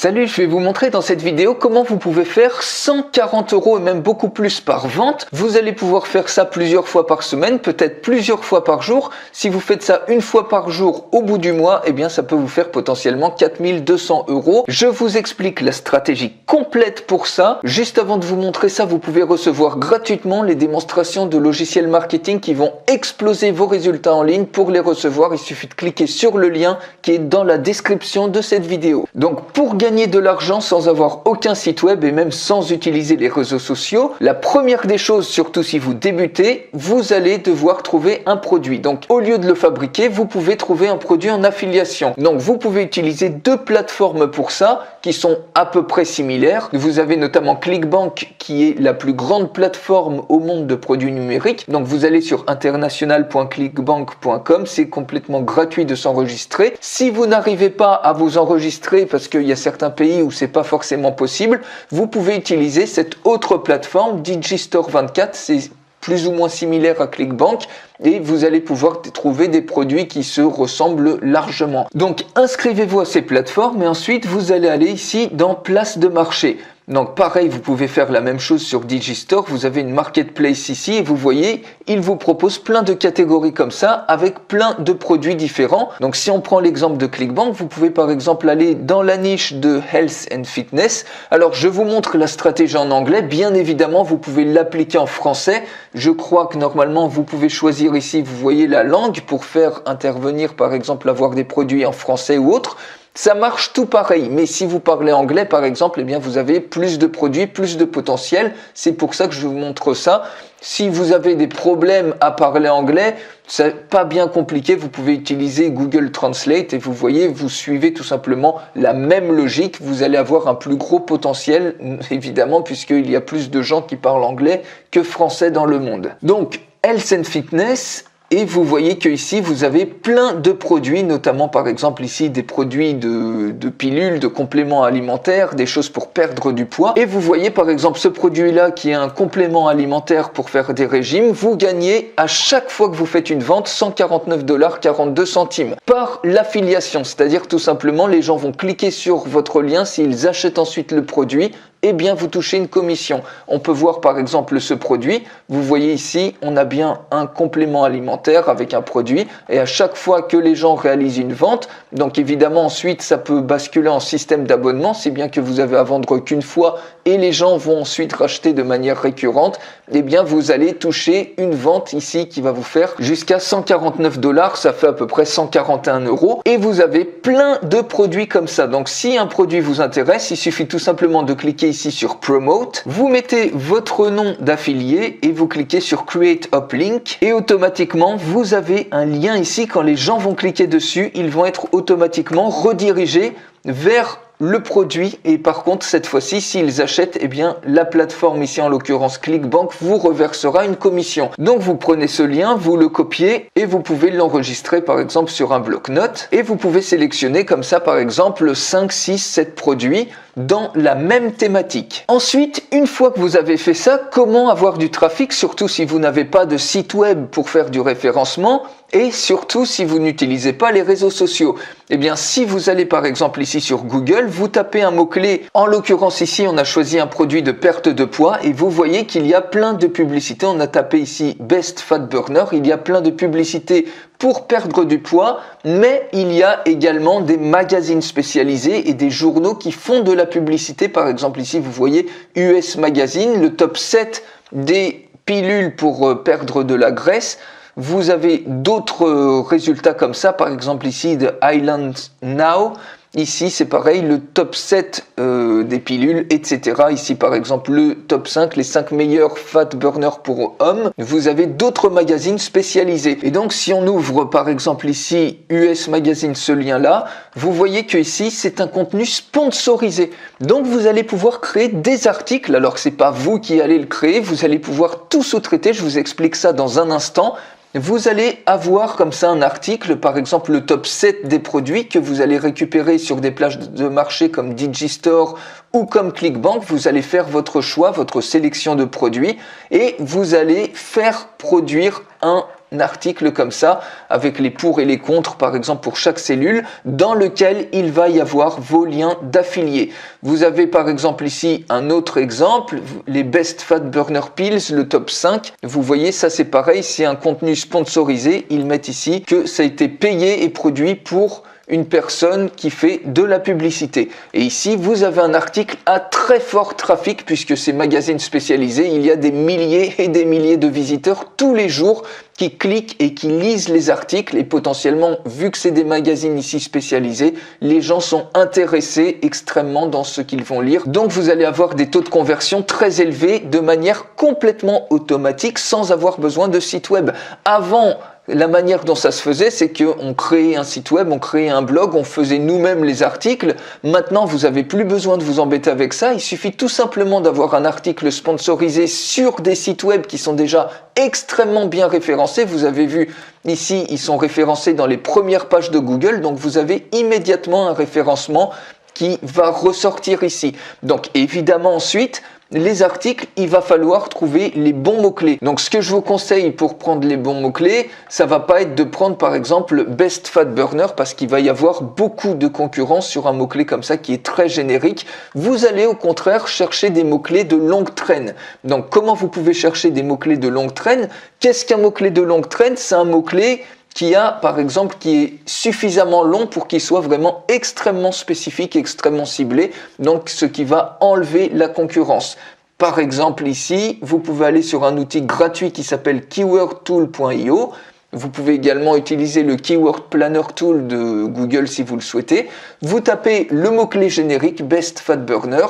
Salut, je vais vous montrer dans cette vidéo comment vous pouvez faire 140 € et même beaucoup plus par vente. Vous allez pouvoir faire ça plusieurs fois par semaine, peut-être plusieurs fois par jour. Si vous faites ça une fois par jour au bout du mois, eh bien ça peut vous faire potentiellement 4200 €. Je vous explique la stratégie complète pour ça. Juste avant de vous montrer ça, vous pouvez recevoir gratuitement les démonstrations de logiciels marketing qui vont exploser vos résultats en ligne. Pour les recevoir, il suffit de cliquer sur le lien qui est dans la description de cette vidéo. Donc pour gagner de l'argent sans avoir aucun site web et même sans utiliser les réseaux sociaux, la première des choses, surtout si vous débutez, vous allez devoir trouver un produit. Donc au lieu de le fabriquer, vous pouvez trouver un produit en affiliation. Donc vous pouvez utiliser deux plateformes pour ça qui sont à peu près similaires. Vous avez notamment ClickBank qui est la plus grande plateforme au monde de produits numériques. Donc vous allez sur international.clickbank.com, c'est complètement gratuit de s'enregistrer. Si vous n'arrivez pas à vous enregistrer parce qu'il y a certains pays où c'est pas forcément possible, vous pouvez utiliser cette autre plateforme Digistore24, c'est plus ou moins similaire à ClickBank et vous allez pouvoir trouver des produits qui se ressemblent largement. Donc inscrivez-vous à ces plateformes et ensuite vous allez aller ici dans place de marché. Donc pareil, vous pouvez faire la même chose sur Digistore, vous avez une marketplace ici et vous voyez, il vous propose plein de catégories comme ça avec plein de produits différents. Donc si on prend l'exemple de ClickBank, vous pouvez par exemple aller dans la niche de Health and Fitness. Alors je vous montre la stratégie en anglais, bien évidemment vous pouvez l'appliquer en français. Je crois que normalement vous pouvez choisir ici, vous voyez la langue pour faire intervenir par exemple avoir des produits en français ou autre. Ça marche tout pareil, mais si vous parlez anglais par exemple, eh bien vous avez plus de produits, plus de potentiel. C'est pour ça que je vous montre ça. Si vous avez des problèmes à parler anglais, c'est pas bien compliqué. Vous pouvez utiliser Google Translate et vous voyez, vous suivez tout simplement la même logique. Vous allez avoir un plus gros potentiel, évidemment, puisqu'il y a plus de gens qui parlent anglais que français dans le monde. Donc, Health and Fitness. Et vous voyez que ici vous avez plein de produits, notamment par exemple ici des produits de pilules, de compléments alimentaires, des choses pour perdre du poids. Et vous voyez par exemple ce produit-là qui est un complément alimentaire pour faire des régimes. Vous gagnez à chaque fois que vous faites une vente 149,42 $ par l'affiliation. C'est-à-dire tout simplement les gens vont cliquer sur votre lien, s'ils achètent ensuite le produit, eh bien vous touchez une commission. On peut voir par exemple ce produit, vous voyez ici, on a bien un complément alimentaire avec un produit et à chaque fois que les gens réalisent une vente, donc évidemment ensuite ça peut basculer en système d'abonnement, si bien que vous avez à vendre qu'une fois et les gens vont ensuite racheter de manière récurrente, eh bien vous allez toucher une vente ici qui va vous faire jusqu'à 149 $, ça fait à peu près 141 € et vous avez plein de produits comme ça. Donc si un produit vous intéresse, il suffit tout simplement de cliquer ici sur Promote, vous mettez votre nom d'affilié et vous cliquez sur Create Uplink et automatiquement vous avez un lien ici. Quand les gens vont cliquer dessus, ils vont être automatiquement redirigés vers le produit et par contre cette fois-ci s'ils achètent, eh bien la plateforme ici en l'occurrence ClickBank vous reversera une commission. Donc vous prenez ce lien, vous le copiez et vous pouvez l'enregistrer par exemple sur un bloc-notes et vous pouvez sélectionner comme ça par exemple 5, 6, 7 produits dans la même thématique. Ensuite, une fois que vous avez fait ça, comment avoir du trafic, surtout si vous n'avez pas de site web pour faire du référencement et surtout si vous n'utilisez pas les réseaux sociaux. Eh bien, si vous allez par exemple ici sur Google, vous tapez un mot-clé, en l'occurrence ici on a choisi un produit de perte de poids et vous voyez qu'il y a plein de publicités. On a tapé ici Best Fat Burner, il y a plein de publicités pour perdre du poids, mais il y a également des magazines spécialisés et des journaux qui font de la publicité. Par exemple ici vous voyez US Magazine, le top 7 des pilules pour perdre de la graisse. Vous avez d'autres résultats comme ça, par exemple ici de Island Now. Ici, c'est pareil, le top 7 des pilules, etc. Ici, par exemple, le top 5, les 5 meilleurs fat burners pour hommes. Vous avez d'autres magazines spécialisés. Et donc, si on ouvre, par exemple, ici, US Magazine, ce lien-là, vous voyez que ici, c'est un contenu sponsorisé. Donc, vous allez pouvoir créer des articles, alors que c'est pas vous qui allez le créer. Vous allez pouvoir tout sous-traiter. Je vous explique ça dans un instant. Vous allez avoir comme ça un article, par exemple le top 7 des produits que vous allez récupérer sur des plages de marché comme Digistore ou comme ClickBank. Vous allez faire votre choix, votre sélection de produits et vous allez faire produire un article comme ça, avec les pour et les contre, par exemple pour chaque cellule, dans lequel il va y avoir vos liens d'affiliés. Vous avez par exemple ici un autre exemple, les Best Fat Burner Pills, le top 5. Vous voyez, ça c'est pareil, c'est un contenu sponsorisé. Ils mettent ici que ça a été payé et produit pour une personne qui fait de la publicité. Et ici, vous avez un article à très fort trafic, puisque ces magazines spécialisés, il y a des milliers et des milliers de visiteurs tous les jours qui cliquent et qui lisent les articles, et potentiellement, vu que c'est des magazines ici spécialisés, les gens sont intéressés extrêmement dans ce qu'ils vont lire. Donc vous allez avoir des taux de conversion très élevés de manière complètement automatique, sans avoir besoin de site web. Avant, la manière dont ça se faisait, c'est qu'on créait un site web, on créait un blog, on faisait nous-mêmes les articles. Maintenant, vous n'avez plus besoin de vous embêter avec ça. Il suffit tout simplement d'avoir un article sponsorisé sur des sites web qui sont déjà extrêmement bien référencés. Vous avez vu ici, ils sont référencés dans les premières pages de Google. Donc, vous avez immédiatement un référencement qui va ressortir ici. Donc, évidemment, ensuite, les articles, il va falloir trouver les bons mots-clés. Donc, ce que je vous conseille pour prendre les bons mots-clés, ça va pas être de prendre, par exemple, Best Fat Burner, parce qu'il va y avoir beaucoup de concurrence sur un mot-clé comme ça qui est très générique. Vous allez, au contraire, chercher des mots-clés de longue traîne. Donc, comment vous pouvez chercher des mots-clés de longue traîne? Qu'est-ce qu'un mot-clé de longue traîne? C'est un mot-clé qui a, par exemple, qui est suffisamment long pour qu'il soit vraiment extrêmement spécifique, extrêmement ciblé, donc ce qui va enlever la concurrence. Par exemple, ici, vous pouvez aller sur un outil gratuit qui s'appelle keywordtool.io. Vous pouvez également utiliser le Keyword Planner Tool de Google si vous le souhaitez. Vous tapez le mot-clé générique Best Fat Burner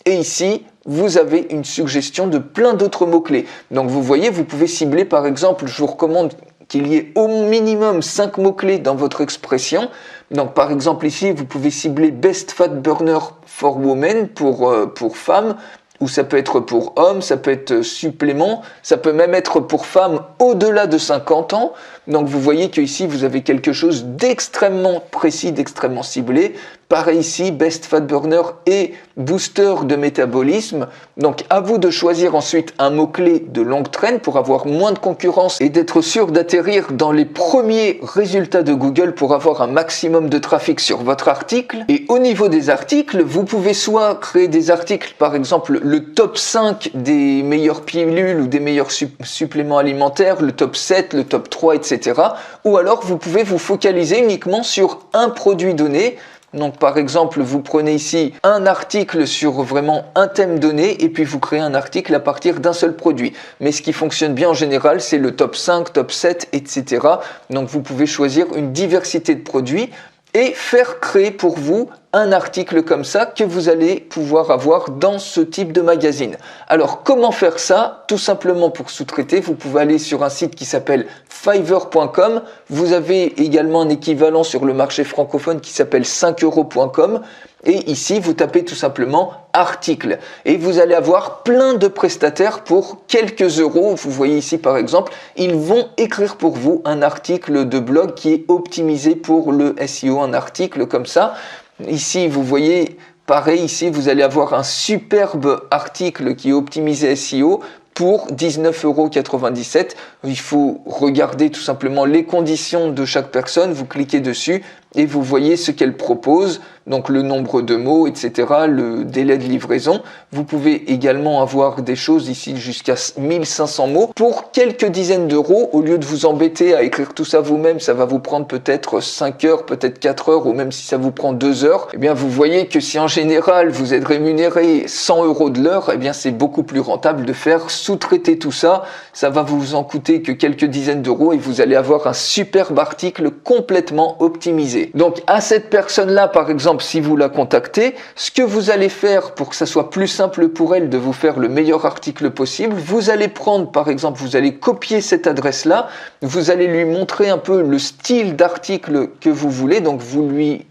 et ici, vous avez une suggestion de plein d'autres mots-clés. Donc vous voyez, vous pouvez cibler par exemple, je vous recommande qu'il y ait au minimum 5 mots-clés dans votre expression. Donc par exemple ici, vous pouvez cibler Best Fat Burner for Women pour femmes, ou ça peut être pour hommes, ça peut être supplément, ça peut même être pour femmes au-delà de 50 ans. Donc vous voyez qu'ici, vous avez quelque chose d'extrêmement précis, d'extrêmement ciblé. Pareil ici, Best Fat Burner et Booster de métabolisme. Donc à vous de choisir ensuite un mot-clé de longue traîne pour avoir moins de concurrence et d'être sûr d'atterrir dans les premiers résultats de Google pour avoir un maximum de trafic sur votre article. Et au niveau des articles, vous pouvez soit créer des articles, par exemple le top 5 des meilleures pilules ou des meilleurs suppléments alimentaires, le top 7, le top 3, etc. Ou alors vous pouvez vous focaliser uniquement sur un produit donné. Donc par exemple, vous prenez ici un article sur vraiment un thème donné et puis vous créez un article à partir d'un seul produit. Mais ce qui fonctionne bien en général, c'est le top 5, top 7, etc. Donc vous pouvez choisir une diversité de produits et faire créer pour vous un article comme ça que vous allez pouvoir avoir dans ce type de magazine. Alors comment faire ça? Tout simplement pour sous-traiter, vous pouvez aller sur un site qui s'appelle Fiverr.com. Vous avez également un équivalent sur le marché francophone qui s'appelle 5euros.com. Et ici, vous tapez tout simplement article. Et vous allez avoir plein de prestataires pour quelques euros. Vous voyez ici par exemple, ils vont écrire pour vous un article de blog qui est optimisé pour le SEO, un article comme ça. Ici, vous voyez, pareil, ici, vous allez avoir un superbe article qui est optimisé SEO pour 19,97 €. Il faut regarder tout simplement les conditions de chaque personne. Vous cliquez dessus et vous voyez ce qu'elle propose, donc le nombre de mots, etc., le délai de livraison. Vous pouvez également avoir des choses ici jusqu'à 1500 mots pour quelques dizaines d'euros. Au lieu de vous embêter à écrire tout ça vous-même, ça va vous prendre peut-être 5 heures, peut-être 4 heures, ou même si ça vous prend 2 heures. Eh bien, vous voyez que si en général vous êtes rémunéré 100 € de l'heure, eh bien, c'est beaucoup plus rentable de faire sous-traiter tout ça. Ça va vous en coûter que quelques dizaines d'euros et vous allez avoir un superbe article complètement optimisé. Donc à cette personne-là, par exemple, si vous la contactez, ce que vous allez faire pour que ça soit plus simple pour elle de vous faire le meilleur article possible, vous allez prendre, par exemple, vous allez copier cette adresse-là, vous allez lui montrer un peu le style d'article que vous voulez, donc vous lui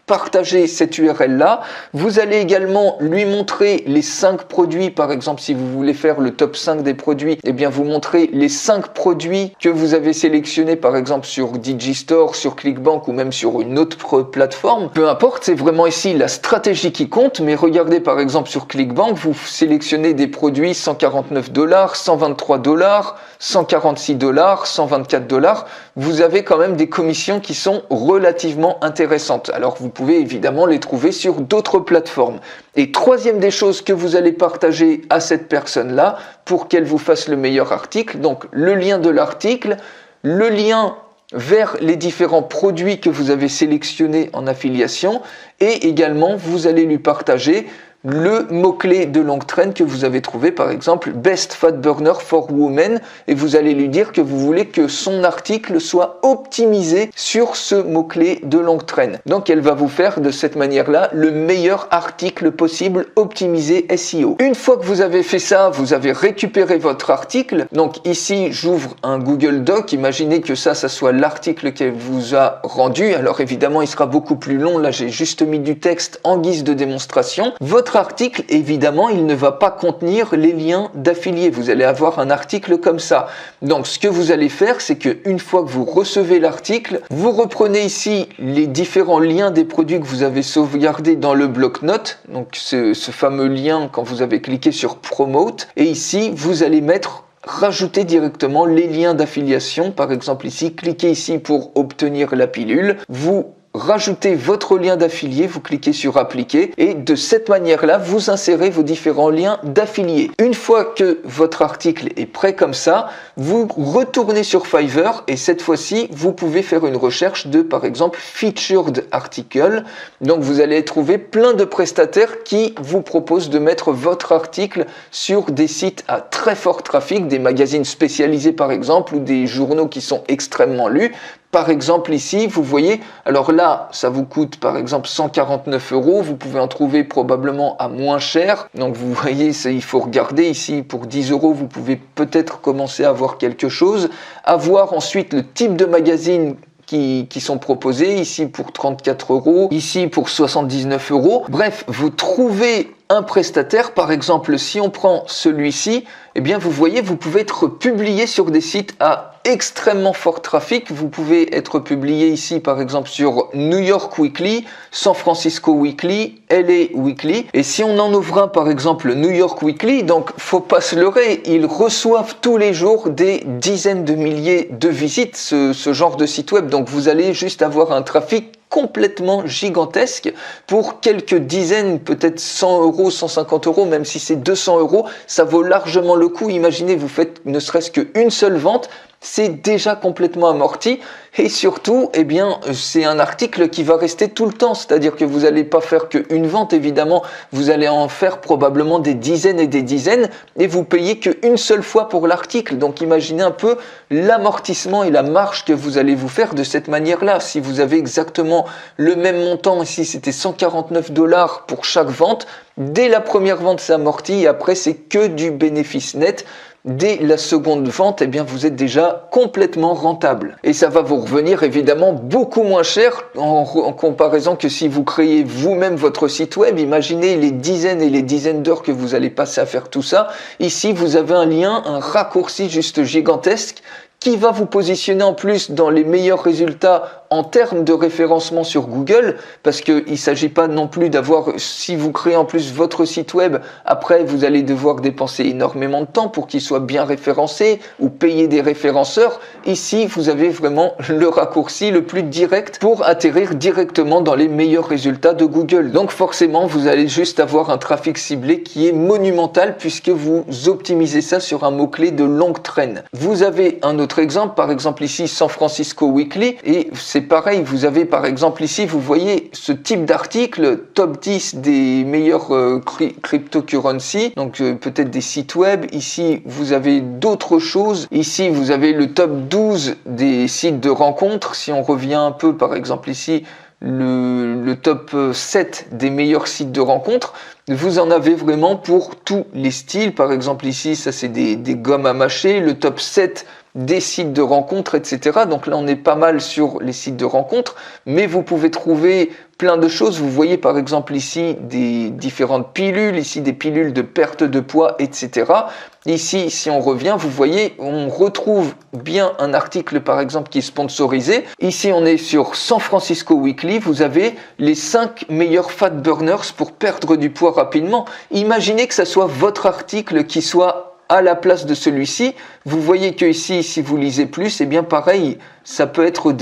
partager cette URL là. Vous allez également lui montrer les 5 produits, par exemple si vous voulez faire le top 5 des produits, eh bien vous montrez les 5 produits que vous avez sélectionnés par exemple sur Digistore, sur Clickbank ou même sur une autre plateforme. Peu importe, c'est vraiment ici la stratégie qui compte, mais regardez par exemple sur Clickbank, vous sélectionnez des produits 149 $, 123 $, 146 $, 124 $. Vous avez quand même des commissions qui sont relativement intéressantes. Alors vous pouvez évidemment les trouver sur d'autres plateformes. Et troisième des choses que vous allez partager à cette personne-là pour qu'elle vous fasse le meilleur article, donc le lien de l'article, le lien vers les différents produits que vous avez sélectionnés en affiliation et également vous allez lui partager le mot-clé de longue traîne que vous avez trouvé, par exemple Best Fat Burner for Women, et vous allez lui dire que vous voulez que son article soit optimisé sur ce mot-clé de longue traîne. Donc elle va vous faire de cette manière-là le meilleur article possible optimisé SEO. Une fois que vous avez fait ça, vous avez récupéré votre article. Donc ici, j'ouvre un Google Doc. Imaginez que ça soit l'article qu'elle vous a rendu. Alors évidemment, il sera beaucoup plus long. Là, j'ai juste mis du texte en guise de démonstration. Votre article, évidemment, il ne va pas contenir les liens d'affiliés. Vous allez avoir un article comme ça. Donc, ce que vous allez faire, c'est qu'une fois que vous recevez l'article, vous reprenez ici les différents liens des produits que vous avez sauvegardés dans le bloc-notes. Donc, ce fameux lien quand vous avez cliqué sur Promote. Et ici, vous allez rajouter directement les liens d'affiliation. Par exemple, ici, cliquez ici pour obtenir la pilule. Vous rajoutez votre lien d'affilié, vous cliquez sur appliquer et de cette manière-là, vous insérez vos différents liens d'affilié. Une fois que votre article est prêt comme ça, vous retournez sur Fiverr et cette fois-ci, vous pouvez faire une recherche de, par exemple, Featured Article. Donc, vous allez trouver plein de prestataires qui vous proposent de mettre votre article sur des sites à très fort trafic, des magazines spécialisés par exemple, ou des journaux qui sont extrêmement lus. Par exemple ici, vous voyez, alors là, ça vous coûte par exemple 149 €. Vous pouvez en trouver probablement à moins cher. Donc vous voyez, il faut regarder ici, pour 10 €, vous pouvez peut-être commencer à voir quelque chose. À voir ensuite le type de magazine qui sont proposés, ici pour 34 €, ici pour 79 €. Bref, vous trouvez un prestataire, par exemple, si on prend celui-ci, eh bien vous voyez, vous pouvez être publié sur des sites à extrêmement fort trafic. Vous pouvez être publié ici, par exemple, sur New York Weekly, San Francisco Weekly, LA Weekly. Et si on en ouvre un, par exemple, New York Weekly, donc faut pas se leurrer, ils reçoivent tous les jours des dizaines de milliers de visites, ce genre de site web. Donc vous allez juste avoir un trafic complètement gigantesque pour quelques dizaines, peut-être 100 €, 150 €, même si c'est 200 €, ça vaut largement le coup. Imaginez, vous faites ne serait-ce qu'une seule vente, c'est déjà complètement amorti et surtout, eh bien, c'est un article qui va rester tout le temps, c'est-à-dire que vous n'allez pas faire qu'une vente, évidemment, vous allez en faire probablement des dizaines et des dizaines et vous payez qu'une seule fois pour l'article. Donc imaginez un peu l'amortissement et la marge que vous allez vous faire de cette manière-là. Si vous avez exactement le même montant, ici c'était 149 $ pour chaque vente, dès la première vente c'est amorti et après c'est que du bénéfice net. Dès la seconde vente, eh bien, vous êtes déjà complètement rentable. Et ça va vous revenir évidemment beaucoup moins cher en comparaison que si vous créez vous-même votre site web. Imaginez les dizaines et les dizaines d'heures que vous allez passer à faire tout ça. Ici, vous avez un lien, un raccourci juste gigantesque qui va vous positionner en plus dans les meilleurs résultats en termes de référencement sur Google, parce qu'il ne s'agit pas non plus d'avoir, si vous créez en plus votre site web, après vous allez devoir dépenser énormément de temps pour qu'il soit bien référencé ou payer des référenceurs. Ici, vous avez vraiment le raccourci le plus direct pour atterrir directement dans les meilleurs résultats de Google. Donc forcément, vous allez juste avoir un trafic ciblé qui est monumental puisque vous optimisez ça sur un mot-clé de longue traîne. Vous avez un autre exemple, par exemple ici San Francisco Weekly, et c'est pareil, vous avez par exemple ici, vous voyez ce type d'article, top 10 des meilleurs cryptocurrency, donc peut-être des sites web. Ici, vous avez d'autres choses. Ici, vous avez le top 12 des sites de rencontres. Si on revient un peu, par exemple ici, le top 7 des meilleurs sites de rencontres, vous en avez vraiment pour tous les styles. Par exemple ici, ça c'est des gommes à mâcher. Le top 7 des sites de rencontres, etc. Donc là, on est pas mal sur les sites de rencontres, mais vous pouvez trouver plein de choses. Vous voyez par exemple ici des différentes pilules, ici des pilules de perte de poids, etc. Ici, si on revient, vous voyez, on retrouve bien un article par exemple qui est sponsorisé. Ici, on est sur San Francisco Weekly. Vous avez les 5 meilleurs fat burners pour perdre du poids rapidement. Imaginez que ce soit votre article qui soit à la place de celui-ci. Vous voyez que ici, si vous lisez plus, eh bien pareil, ça peut être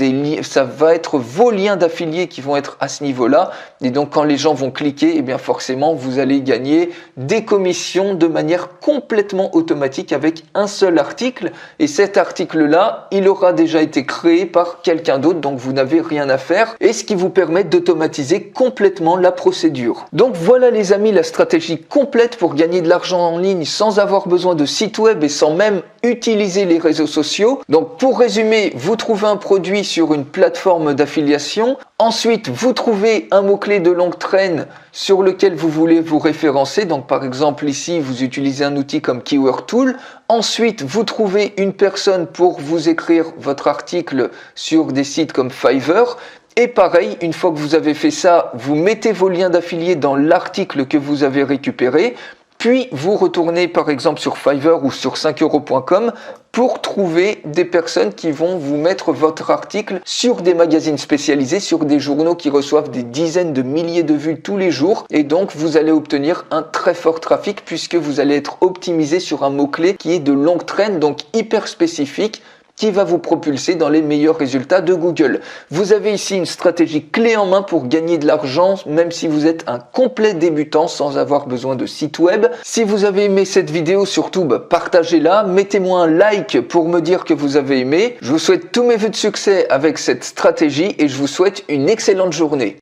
ça va être vos liens d'affiliés qui vont être à ce niveau-là. Et donc, quand les gens vont cliquer, eh bien forcément, vous allez gagner des commissions de manière complètement automatique avec un seul article. Et cet article-là, il aura déjà été créé par quelqu'un d'autre, donc vous n'avez rien à faire. Et ce qui vous permet d'automatiser complètement la procédure. Donc voilà les amis, la stratégie complète pour gagner de l'argent en ligne sans avoir besoin de site web et sans même utiliser les réseaux sociaux. Donc pour résumer, vous trouvez un produit sur une plateforme d'affiliation. Ensuite, vous trouvez un mot-clé de longue traîne sur lequel vous voulez vous référencer. Donc par exemple ici, vous utilisez un outil comme Keyword Tool. Ensuite, vous trouvez une personne pour vous écrire votre article sur des sites comme Fiverr. Et pareil, une fois que vous avez fait ça, vous mettez vos liens d'affiliés dans l'article que vous avez récupéré. Puis vous retournez par exemple sur Fiverr ou sur 5euros.com pour trouver des personnes qui vont vous mettre votre article sur des magazines spécialisés, sur des journaux qui reçoivent des dizaines de milliers de vues tous les jours. Et donc vous allez obtenir un très fort trafic puisque vous allez être optimisé sur un mot-clé qui est de longue traîne, donc hyper spécifique, qui va vous propulser dans les meilleurs résultats de Google. Vous avez ici une stratégie clé en main pour gagner de l'argent, même si vous êtes un complet débutant sans avoir besoin de site web. Si vous avez aimé cette vidéo, surtout partagez-la, mettez-moi un like pour me dire que vous avez aimé. Je vous souhaite tous mes vœux de succès avec cette stratégie et je vous souhaite une excellente journée.